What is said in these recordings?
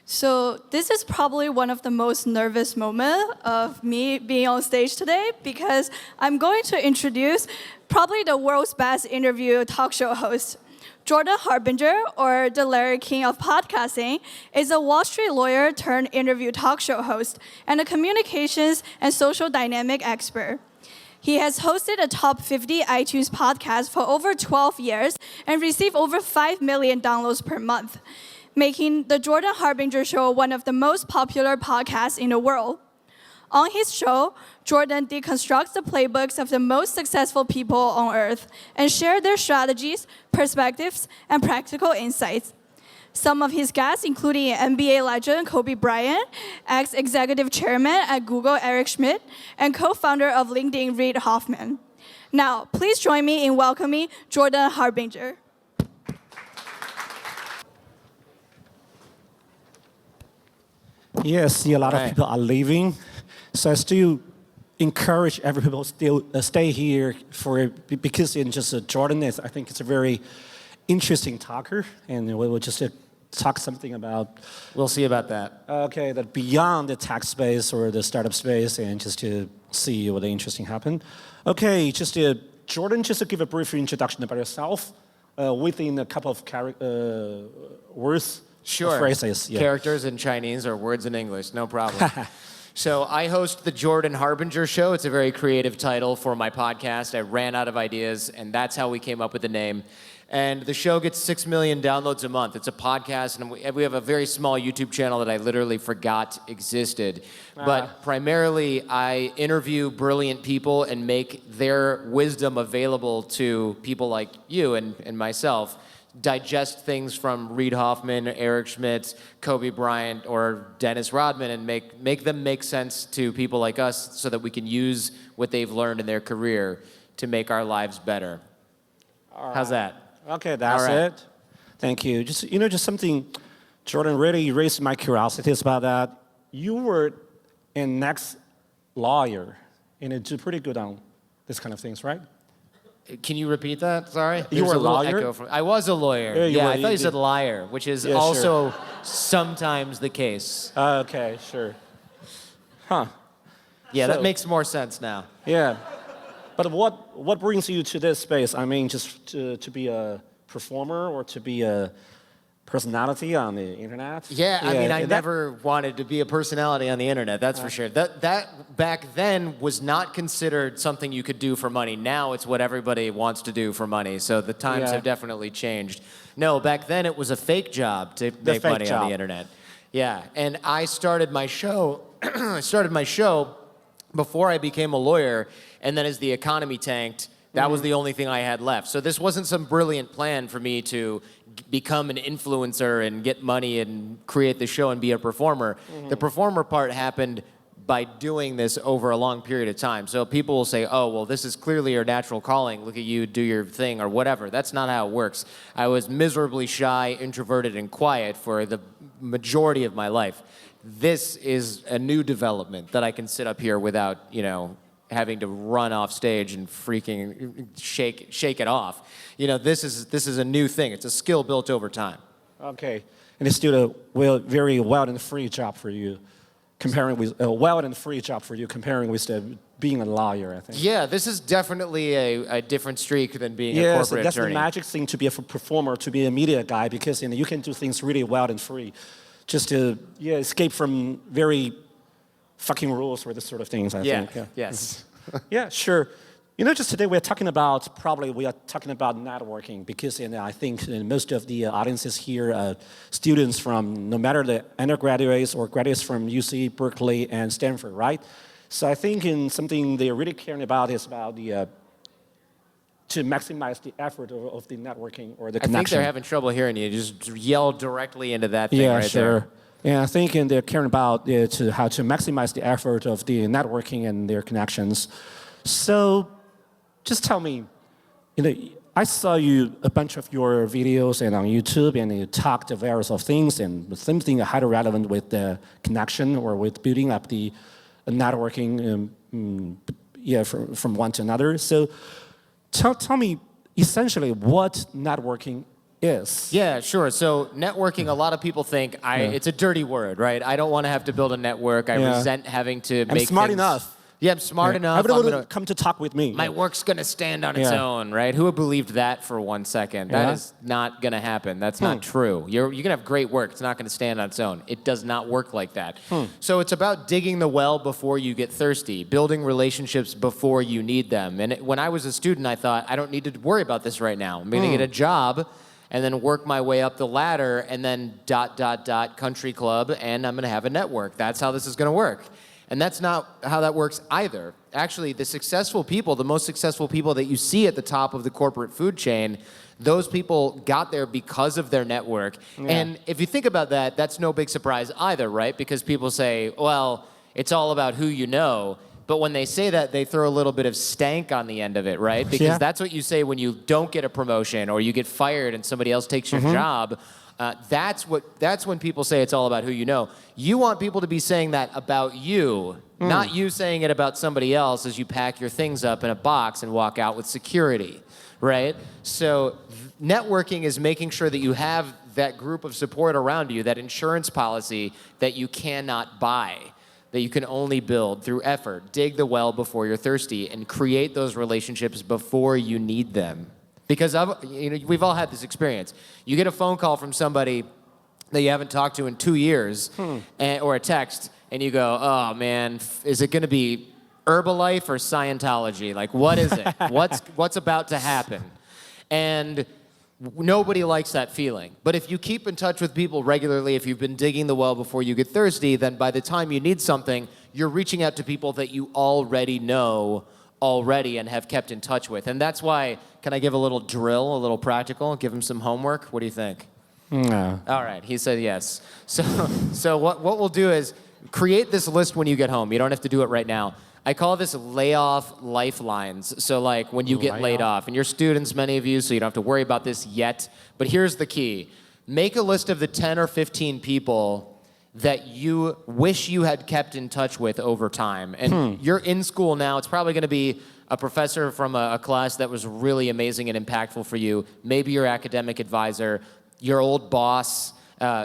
So this is probably one of the most nervous moments of me being on stage today because I'm going to introduce probably the world's best interview talk show host. Jordan Harbinger, or the Larry King of podcasting, is a Wall Street lawyer turned interview talk show host and a communications and social dynamic expert. He has hosted a top 50 iTunes podcast for over 12 years and received over 5 million downloads per month, making the Jordan Harbinger Show one of the most popular podcasts in the world. On his show, Jordan deconstructs the playbooks of the most successful people on earth and shares their strategies, perspectives, and practical insights. Some of his guests, including NBA legend Kobe Bryant, ex-executive chairman at Google Eric Schmidt, and co-founder of LinkedIn Reid Hoffman. Now, please join me in welcoming Jordan Harbinger. Yeah, I see a lot of people are leaving. So I still encourage everybody still stay here because in just Jordan is, I think it's a very interesting talker, and we'll just talk something about. We'll see about that. Okay, that beyond the tech space or the startup space, and just to see what interesting happen. Okay, just Jordan, just to give a brief introduction about yourself within a couple of words. Sure. Phrases. Yeah. Characters in Chinese or words in English, no problem. So I host the Jordan Harbinger Show. It's a very creative title for my podcast. I ran out of ideas, and that's how we came up with the name. And the show gets 6 million downloads a month. It's a podcast, and we have a very small YouTube channel that I literally forgot existed. But primarily, I interview brilliant people and make their wisdom available to people like you and myself. Digest things from Reid Hoffman, Eric Schmidt, Kobe Bryant, or Dennis Rodman, and make them make sense to people like us so that we can use what they've learned in their career to make our lives better. Right. How's that? Okay, that's it. Thank you. Just something, Jordan, really raised my curiosities about that. You were an ex-lawyer, and you do pretty good on this kind of things, right? Can you repeat that? Sorry? You were a lawyer? I was a lawyer. Yeah, I thought you said liar, which is also sometimes the case. Okay, sure. Huh. Yeah, that makes more sense now. Yeah. But what brings you to this space? I mean, just to be a performer or to be a personality on the internet? Yeah, I mean, I never wanted to be a personality on the internet, that's for sure. That back then was not considered something you could do for money. Now it's what everybody wants to do for money, so the times have definitely changed. No, back then it was a fake job to make money on the internet. Yeah, and I started my show, before I became a lawyer, and then as the economy tanked, that was the only thing I had left. So this wasn't some brilliant plan for me to become an influencer and get money and create the show and be a performer. The performer part happened by doing this over a long period of time. So people will say, oh, well, this is clearly your natural calling. Look at you, do your thing, or whatever. That's not how it works. I was miserably shy, introverted, and quiet for the majority of my life. This is a new development that I can sit up here without, having to run off stage and freaking shake it off. This is a new thing. It's a skill built over time. Okay, and it's still a very wild and free job for you, comparing with being a lawyer, I think. Yeah, this is definitely a different streak than being a corporate so that's attorney. The magic thing to be a performer, to be a media guy, because you can do things really wild and free, just to escape from very fucking rules or this sort of things, I think. Yeah. Yes. Yeah, sure. Just today we are talking about networking because I think most of the audiences here, students from no matter the undergraduates or graduates from UC, Berkeley, and Stanford, right? So I think something they're really caring about is about to maximize the effort of the networking or the connection. I think they're having trouble hearing you. Just yell directly into that thing right there. Yeah, I think they're caring about how to maximize the effort of the networking and their connections. So just tell me, I saw a bunch of your videos and on YouTube, and you talked various of things, and something highly relevant with the connection or with building up the networking from one to another. So tell me essentially what networking is. Yeah, sure. So networking, a lot of people think it's a dirty word, right? I don't want to have to build a network. I resent having to make smart things... enough. Yeah, I'm smart enough. Everyone will come to talk with me. My work's going to stand on its own, right? Who would believed that for 1 second? That is not going to happen. That's not true. You're going to have great work. It's not going to stand on its own. It does not work like that. So it's about digging the well before you get thirsty, building relationships before you need them. And when I was a student, I thought, I don't need to worry about this right now. I'm going to get a job and then work my way up the ladder and then ... country club, and I'm going to have a network. That's how this is going to work. And that's not how that works either. Actually, the successful people, the most successful people that you see at the top of the corporate food chain, those people got there because of their network. And if you think about that, that's no big surprise either, right? Because people say, well, it's all about who you know. But when they say that, they throw a little bit of stank on the end of it, right? Because that's what you say when you don't get a promotion or you get fired and somebody else takes your job. That's when people say it's all about who you know. You want people to be saying that about you, not you saying it about somebody else as you pack your things up in a box and walk out with security, right? So networking is making sure that you have that group of support around you, that insurance policy that you cannot buy, that you can only build through effort. Dig the well before you're thirsty and create those relationships before you need them. Because we've all had this experience. You get a phone call from somebody that you haven't talked to in 2 years, or a text, and you go, oh man, is it going to be Herbalife or Scientology? Like, what is it? What's about to happen? And nobody likes that feeling. But if you keep in touch with people regularly, if you've been digging the well before you get thirsty, then by the time you need something, you're reaching out to people that you already know and have kept in touch with. And that's why, can I give a little drill, a little practical, give him some homework? What do you think? No. All right, he said yes. So what we'll do is create this list when you get home. You don't have to do it right now. I call this layoff lifelines. So like when you get laid off, and you're students, many of you, so you don't have to worry about this yet. But here's the key. Make a list of the 10 or 15 people that you wish you had kept in touch with over time. And you're in school now. It's probably going to be a professor from a class that was really amazing and impactful for you. Maybe your academic advisor, your old boss,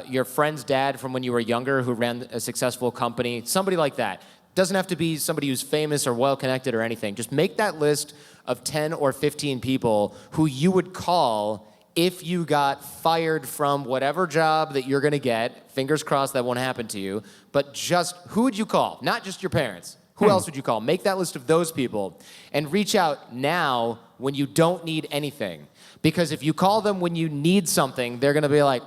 your friend's dad from when you were younger who ran a successful company, somebody like that. Doesn't have to be somebody who's famous or well-connected or anything. Just make that list of 10 or 15 people who you would call if you got fired from whatever job that you're going to get. Fingers crossed that won't happen to you. But just who would you call? Not just your parents. Who else would you call? Make that list of those people and reach out now when you don't need anything. Because if you call them when you need something, they're going to be like,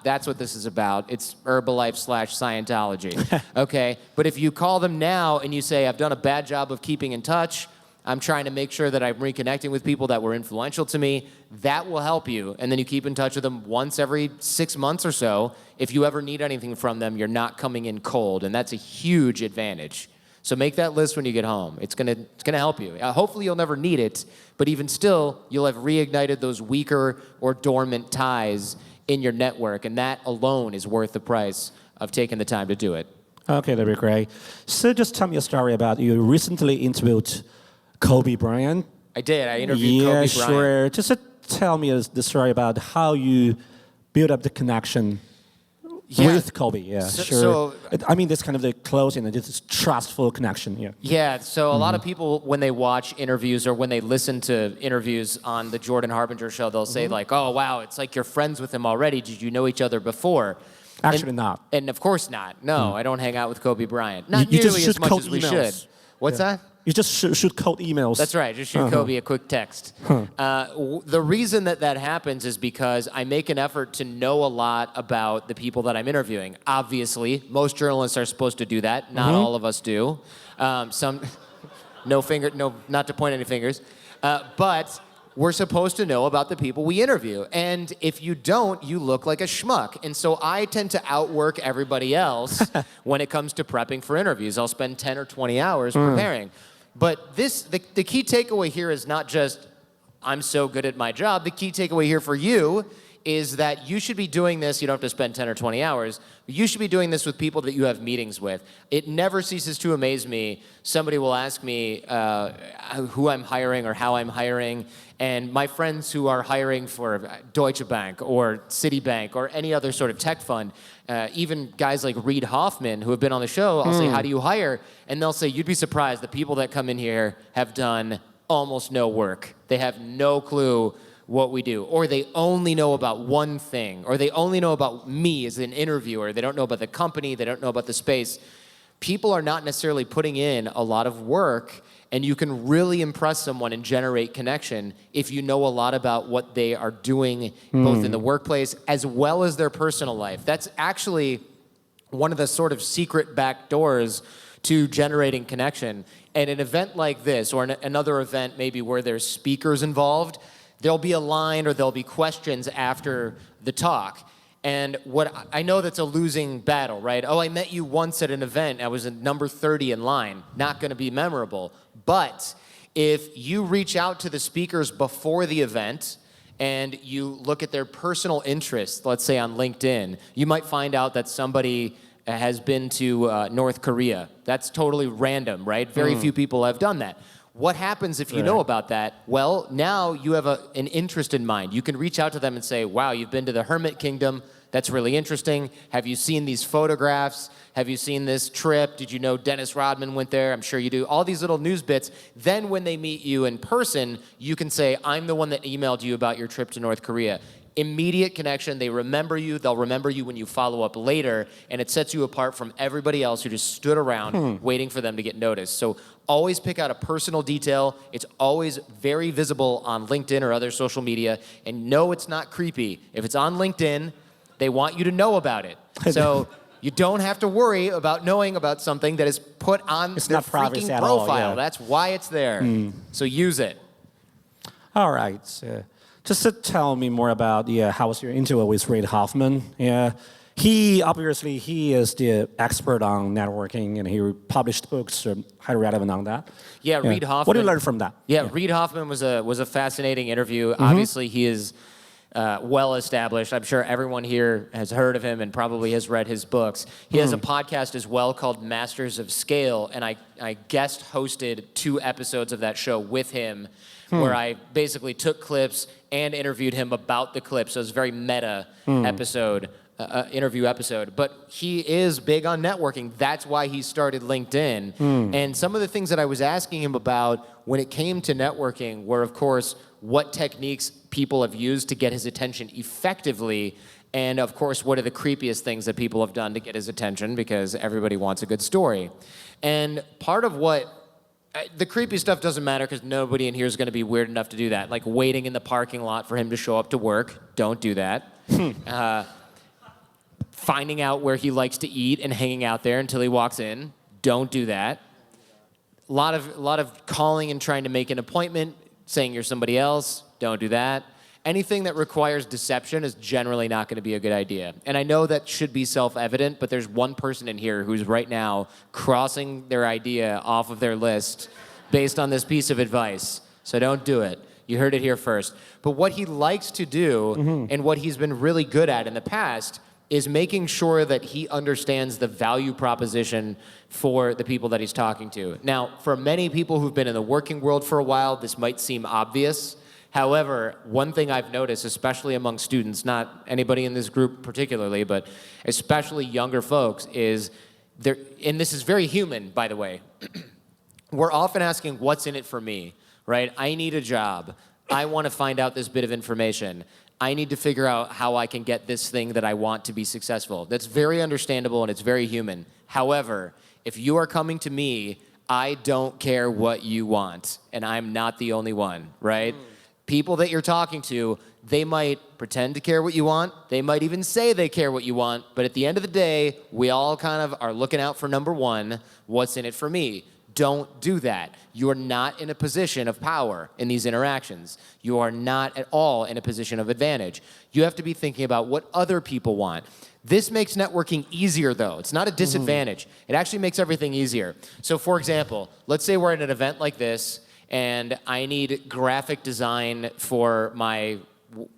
that's what this is about. It's Herbalife/Scientology. Okay? But if you call them now and you say, I've done a bad job of keeping in touch, I'm trying to make sure that I'm reconnecting with people that were influential to me, that will help you. And then you keep in touch with them once every 6 months or so. If you ever need anything from them, you're not coming in cold. And that's a huge advantage. So make that list when you get home. It's gonna help you. Hopefully you'll never need it, but even still, you'll have reignited those weaker or dormant ties in your network, and that alone is worth the price of taking the time to do it. Okay, that'd be great. So just tell me a story about you recently interviewed Kobe Bryant. I did. I interviewed Kobe Bryant. Yeah, sure. Just tell me the story about how you built up the connection with Kobe. Yeah, sure. So, I mean, this kind of the close and this trustful connection. Yeah. Yeah. So a lot of people, when they watch interviews or when they listen to interviews on the Jordan Harbinger Show, they'll say like, "Oh, wow, it's like you're friends with him already. Did you know each other before?" Actually, not. And of course not. No, I don't hang out with Kobe Bryant. Not You nearly just as much shoot as we emails. should. What's that? You just shoot cold emails. That's right. Just shoot Kobe a quick text. The reason that happens is because I make an effort to know a lot about the people that I'm interviewing. Obviously, most journalists are supposed to do that. Not all of us do. Not to point any fingers. But we're supposed to know about the people we interview. And if you don't, you look like a schmuck. And so I tend to outwork everybody else when it comes to prepping for interviews. I'll spend 10 or 20 hours preparing. But the key takeaway here is not just, I'm so good at my job. The key takeaway here for you is that you should be doing this. You don't have to spend 10 or 20 hours. But you should be doing this with people that you have meetings with. It never ceases to amaze me. Somebody will ask me who I'm hiring or how I'm hiring. And my friends who are hiring for Deutsche Bank or Citibank or any other sort of tech fund, even guys like Reid Hoffman who have been on the show, I'll say, how do you hire? And they'll say, you'd be surprised. The people that come in here have done almost no work. They have no clue what we do, or they only know about one thing, or they only know about me as an interviewer. They don't know about the company, they don't know about the space. People are not necessarily putting in a lot of work, and you can really impress someone and generate connection if you know a lot about what they are doing, both in the workplace as well as their personal life. That's actually one of the sort of secret back doors to generating connection. At an event like this, or another event maybe where there's speakers involved, there'll be a line or there'll be questions after the talk. And what I know, that's a losing battle, right? Oh, I met you once at an event. I was at number 30 in line. Not going to be memorable. But if you reach out to the speakers before the event and you look at their personal interests, let's say on LinkedIn, you might find out that somebody has been to North Korea. That's totally random, right? Very few people have done that. What happens if you know about that? Well, now you have an interest in mind. You can reach out to them and say, wow, you've been to the Hermit Kingdom. That's really interesting. Have you seen these photographs? Have you seen this trip? Did you know Dennis Rodman went there? I'm sure you do. All these little news bits. Then when they meet you in person, you can say, I'm the one that emailed you about your trip to North Korea. Immediate connection. They remember you. They'll remember you when you follow up later, and it sets you apart from everybody else who just stood around waiting for them to get noticed. So always pick out a personal detail. It's always very visible on LinkedIn or other social media, and no, it's not creepy. If it's on LinkedIn, they want you to know about it. So you don't have to worry about knowing about something that is put on their freaking profile. That's why it's there. So use it. All right. Just to tell me more about how was your interview with Reid Hoffman? Yeah, he is the expert on networking, and he published books highly relevant on that. Yeah, Reid Hoffman. What did you learn from that? Yeah, Reid Hoffman was a fascinating interview. Obviously, he is well established. I'm sure everyone here has heard of him and probably has read his books. He has a podcast as well called Masters of Scale, and I guest hosted 2 episodes of that show with him, where I basically took clips and interviewed him about the clips. So it was a very meta episode, interview episode. But he is big on networking. That's why he started LinkedIn. And some of the things that I was asking him about when it came to networking were, of course, what techniques people have used to get his attention effectively. And of course, what are the creepiest things that people have done to get his attention, because everybody wants a good story. And part of what the creepy stuff doesn't matter, because nobody in here is going to be weird enough to do that. Like waiting in the parking lot for him to show up to work. Don't do that. Finding out where he likes to eat and hanging out there until he walks in. Don't do that. A lot of calling and trying to make an appointment, saying you're somebody else. Don't do that. Anything that requires deception is generally not going to be a good idea. And I know that should be self-evident, but there's one person in here who's right now crossing their idea off of their list based on this piece of advice. So don't do it. You heard it here first. But what he likes to do, and what he's been really good at in the past, is making sure that he understands the value proposition for the people that he's talking to. Now, for many people who've been in the working world for a while, this might seem obvious. However, one thing I've noticed, especially among students, not anybody in this group particularly, but especially younger folks, is there, and this is very human, by the way, we're often asking, what's in it for me, right? I need a job. I want to find out this bit of information. I need to figure out how I can get this thing that I want to be successful. That's very understandable and it's very human. However, if you are coming to me, I don't care what you want, and I'm not the only one, right? People that you're talking to, they might pretend to care what you want. They might even say they care what you want. But at the end of the day, we all kind of are looking out for number one, what's in it for me? Don't do that. You are not in a position of power in these interactions. You are not at all in a position of advantage. You have to be thinking about what other people want. This makes networking easier, though. It's not a disadvantage. It actually makes everything easier. So, for example, let's say we're at an event like this, and I need graphic design for my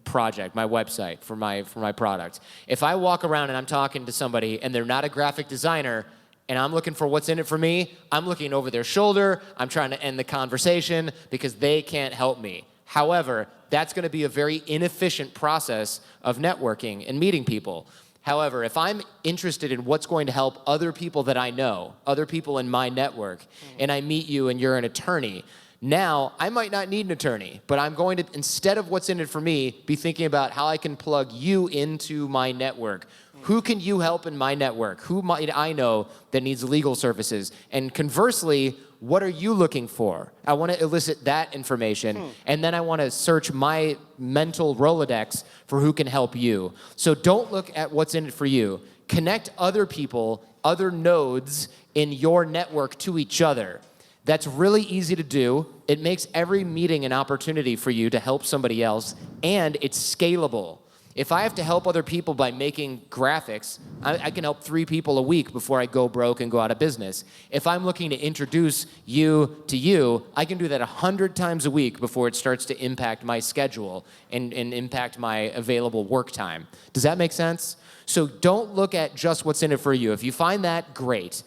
project, my website, for my product. If I walk around and I'm talking to somebody and they're not a graphic designer, and I'm looking for what's in it for me, I'm looking over their shoulder, I'm trying to end the conversation because they can't help me. However, that's going to be a very inefficient process of networking and meeting people. However, if I'm interested in what's going to help other people that I know, other people in my network, and I meet you and you're an attorney, now I might not need an attorney, but I'm going to, instead of what's in it for me, be thinking about how I can plug you into my network. Who can you help in my network? Who might I know that needs legal services? And conversely, what are you looking for? I want to elicit that information, and then I want to search my mental Rolodex for who can help you. So don't look at what's in it for you. Connect other people, other nodes in your network to each other. That's really easy to do. It makes every meeting an opportunity for you to help somebody else, and it's scalable. If I have to help other people by making graphics, I can help 3 people a week before I go broke and go out of business. If I'm looking to introduce you to you, I can do that 100 times a week before it starts to impact my schedule and impact my available work time. Does that make sense? So don't look at just what's in it for you. If you find that, great.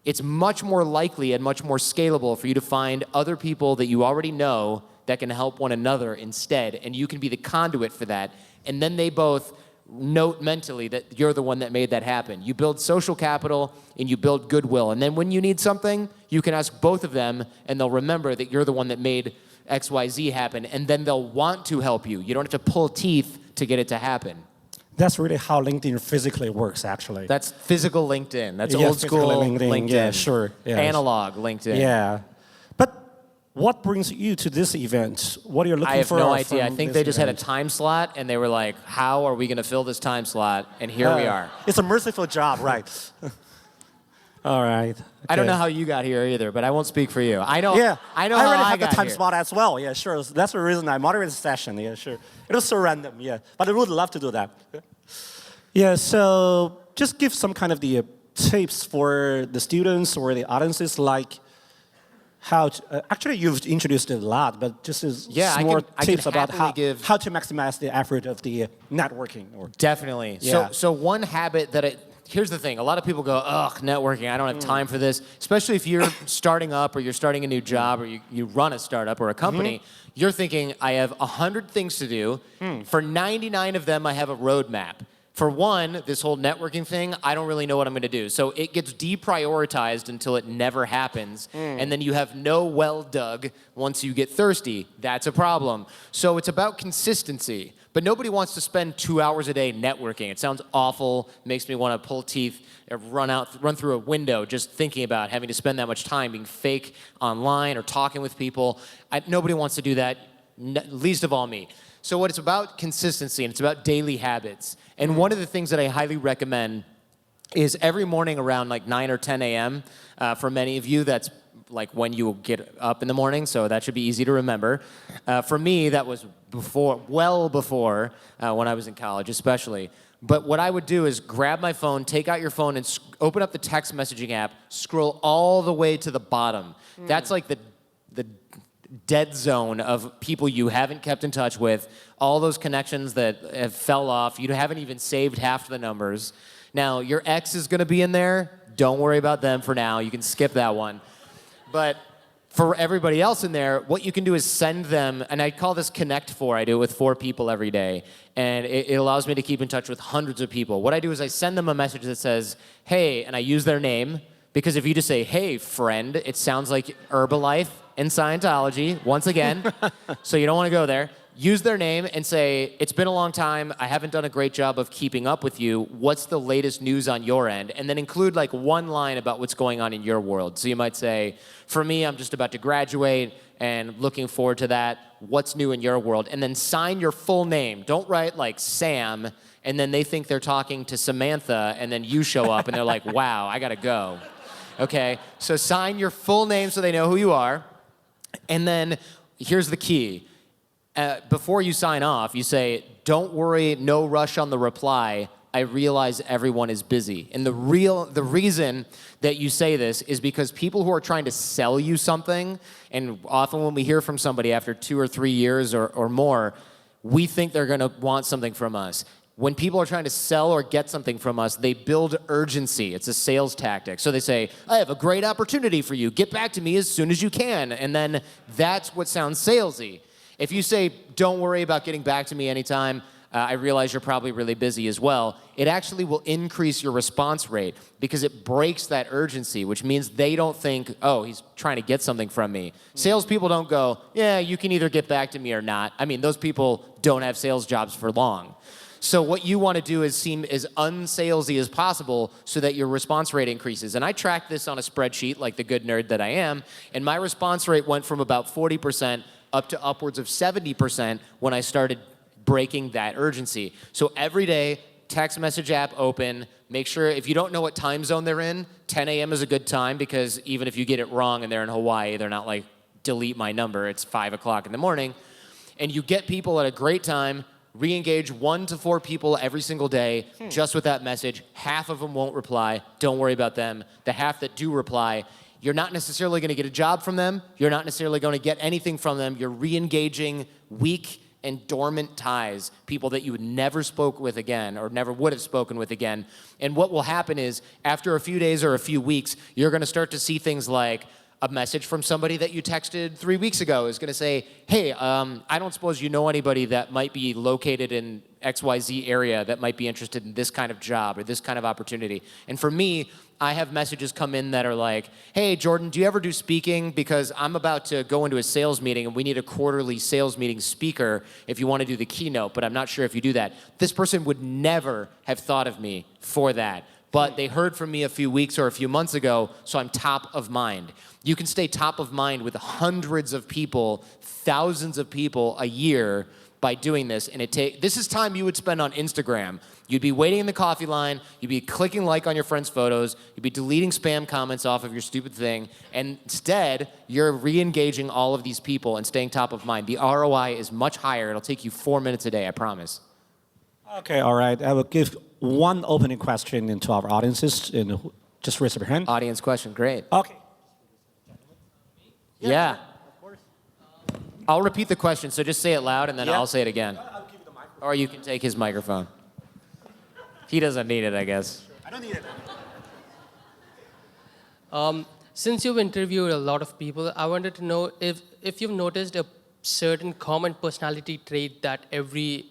It's much more likely and much more scalable for you to find other people that you already know that can help one another instead, and you can be the conduit for that. And then they both note mentally that you're the one that made that happen. You build social capital and you build goodwill. And then when you need something, you can ask both of them and they'll remember that you're the one that made XYZ happen, and then they'll want to help you. You don't have to pull teeth to get it to happen. That's really how LinkedIn physically works, actually. That's physical LinkedIn. That's Yeah, old school physical LinkedIn. Yeah, sure. Yeah. Analog LinkedIn. Yeah. But what brings you to this event? What are you looking for? I have no idea. I think they just had a time slot, and they were like, how are we going to fill this time slot? And here we are. It's a merciful job, right? All right. Okay. I don't know how you got here either, but I won't speak for you. I know. Yeah, I know I how already I have the got time here. slot as well. Yeah, sure. That's the reason I moderated the session. Yeah, sure. It was so random. Yeah, but I would love to do that. Yeah. So just give some kind of the tips for the students or the audiences, like how to, actually you've introduced it a lot, but just as more tips about how to maximize the effort of the networking. Or Definitely. Yeah. So one habit that here's the thing. A lot of people go, ugh, networking, I don't have time for this. Especially if you're starting up or you're starting a new job or you run a startup or a company, you're thinking, I have 100 things to do. For 99 of them, I have a roadmap. For one, this whole networking thing, I don't really know what I'm going to do. So it gets deprioritized until it never happens. And then you have no well dug once you get thirsty. That's a problem. So it's about consistency. But nobody wants to spend 2 hours a day networking. It sounds awful, makes me want to pull teeth, run through a window just thinking about having to spend that much time being fake online or talking with people. Nobody wants to do that, least of all me. So what it's about consistency, and it's about daily habits. And one of the things that I highly recommend is every morning around like 9 or 10 a.m. For many of you, that's like when you get up in the morning, so that should be easy to remember. For me, that was well before when I was in college, especially. But what I would do is grab my phone, take out your phone, and open up the text messaging app, scroll all the way to the bottom. That's like the dead zone of people you haven't kept in touch with, all those connections that have fell off. You haven't even saved half the numbers. Now, your ex is going to be in there. Don't worry about them for now. You can skip that one. But for everybody else in there, what you can do is send them, and I call this Connect 4. I do it with 4 people every day, and it allows me to keep in touch with hundreds of people. What I do is I send them a message that says, hey, and I use their name, because if you just say, hey, friend, it sounds like Herbalife and Scientology, once again, so you don't want to go there. Use their name and say, it's been a long time, I haven't done a great job of keeping up with you, what's the latest news on your end? And then include like one line about what's going on in your world. So you might say, for me, I'm just about to graduate and looking forward to that, what's new in your world? And then sign your full name. Don't write like Sam, and then they think they're talking to Samantha, and then you show up and they're like, wow, I gotta go. Okay, so sign your full name so they know who you are. And then here's the key. Before you sign off, you say, don't worry, no rush on the reply. I realize everyone is busy. And the reason that you say this is because people who are trying to sell you something, and often when we hear from somebody after 2 or 3 years or more, we think they're going to want something from us. When people are trying to sell or get something from us, they build urgency. It's a sales tactic. So they say, I have a great opportunity for you. Get back to me as soon as you can. And then that's what sounds salesy. If you say, don't worry about getting back to me anytime, I realize you're probably really busy as well, it actually will increase your response rate because it breaks that urgency, which means they don't think, oh, he's trying to get something from me. Salespeople don't go, yeah, you can either get back to me or not. I mean, those people don't have sales jobs for long. So what you want to do is seem as unsalesy as possible so that your response rate increases. And I tracked this on a spreadsheet like the good nerd that I am, and my response rate went from about 40% up to upwards of 70% when I started breaking that urgency. So every day, text message app open, make sure if you don't know what time zone they're in, 10 a.m. is a good time because even if you get it wrong and they're in Hawaii, they're not like, delete my number, it's 5 o'clock in the morning. And you get people at a great time, re-engage 1 to 4 people every single day just with that message. Half of them won't reply. Don't worry about them. The half that do reply, you're not necessarily going to get a job from them. You're not necessarily going to get anything from them. You're re-engaging weak and dormant ties, people that you would never spoke with again or never would have spoken with again. And what will happen is after a few days or a few weeks, you're going to start to see things like a message from somebody that you texted 3 weeks ago is going to say, hey, I don't suppose you know anybody that might be located in XYZ area that might be interested in this kind of job or this kind of opportunity. And for me, I have messages come in that are like, hey, Jordan, do you ever do speaking? Because I'm about to go into a sales meeting and we need a quarterly sales meeting speaker if you want to do the keynote, but I'm not sure if you do that. This person would never have thought of me for that. But they heard from me a few weeks or a few months ago, so I'm top of mind. You can stay top of mind with hundreds of people, thousands of people a year by doing this. And this is time you would spend on Instagram. You'd be waiting in the coffee line. You'd be clicking like on your friends' photos. You'd be deleting spam comments off of your stupid thing. And instead, you're re-engaging all of these people and staying top of mind. The ROI is much higher. It'll take you 4 minutes a day, I promise. Okay, all right. I will give one opening question into our audiences. And just raise up your hand. Audience question, great. Okay. Yeah. Of course. I'll repeat the question, so just say it loud, and then I'll say it again. I'll give you the microphone. Or you can take his microphone. He doesn't need it, I guess. I don't need it. Since you've interviewed a lot of people, I wanted to know if you've noticed a certain common personality trait that every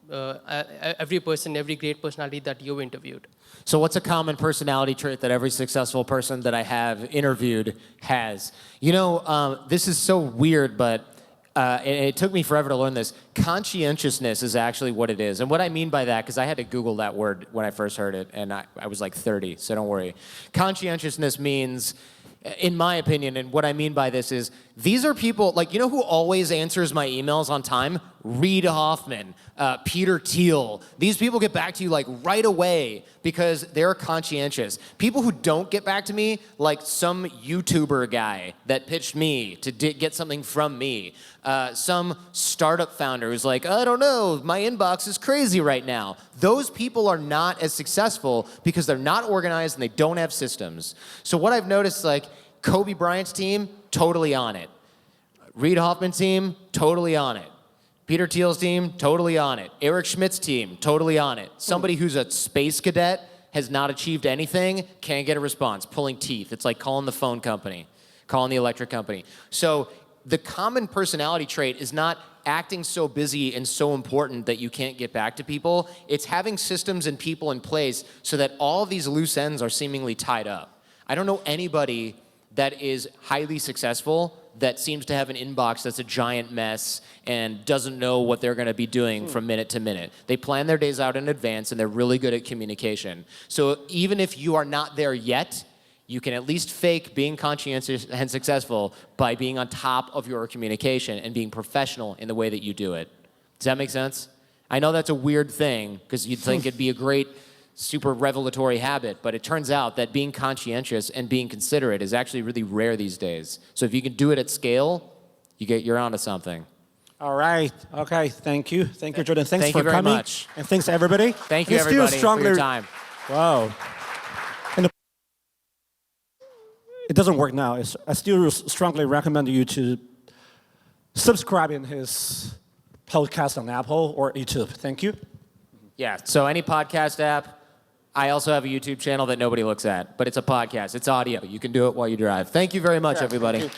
person, every great personality that you've interviewed. So what's a common personality trait that every successful person that I have interviewed has? You know, this is so weird, but it took me forever to learn this. Conscientiousness is actually what it is. And what I mean by that, because I had to Google that word when I first heard it, and I was like 30, so don't worry. Conscientiousness means, in my opinion, and what I mean by this is, these are people, like, you know who always answers my emails on time? Reid Hoffman, Peter Thiel. These people get back to you like right away because they're conscientious. People who don't get back to me, like some YouTuber guy that pitched me to get something from me. Some startup founder who's like, I don't know, my inbox is crazy right now. Those people are not as successful because they're not organized and they don't have systems. So what I've noticed, like, Kobe Bryant's team, totally on it. Reid Hoffman's team, totally on it. Peter Thiel's team, totally on it. Eric Schmidt's team, totally on it. Somebody who's a space cadet, has not achieved anything, can't get a response, pulling teeth. It's like calling the phone company, calling the electric company. So the common personality trait is not acting so busy and so important that you can't get back to people. It's having systems and people in place so that all of these loose ends are seemingly tied up. I don't know anybody that is highly successful that seems to have an inbox that's a giant mess and doesn't know what they're going to be doing from minute to minute. They plan their days out in advance, and they're really good at communication. So even if you are not there yet, you can at least fake being conscientious and successful by being on top of your communication and being professional in the way that you do it. Does that make sense? I know that's a weird thing because you'd think it'd be a great super revelatory habit, but it turns out that being conscientious and being considerate is actually really rare these days. So if you can do it at scale, you're onto something. All right. Okay. Thank you. Thank you, Jordan. Thanks for very coming. much. And thanks to everybody. Thank you, everybody, for your time. Wow. And it doesn't work now. I still strongly recommend you to subscribe in his podcast on Apple or YouTube. Thank you. Yeah, so any podcast app. I also have a YouTube channel that nobody looks at, but it's a podcast. It's audio. You can do it while you drive. Thank you very much, everybody.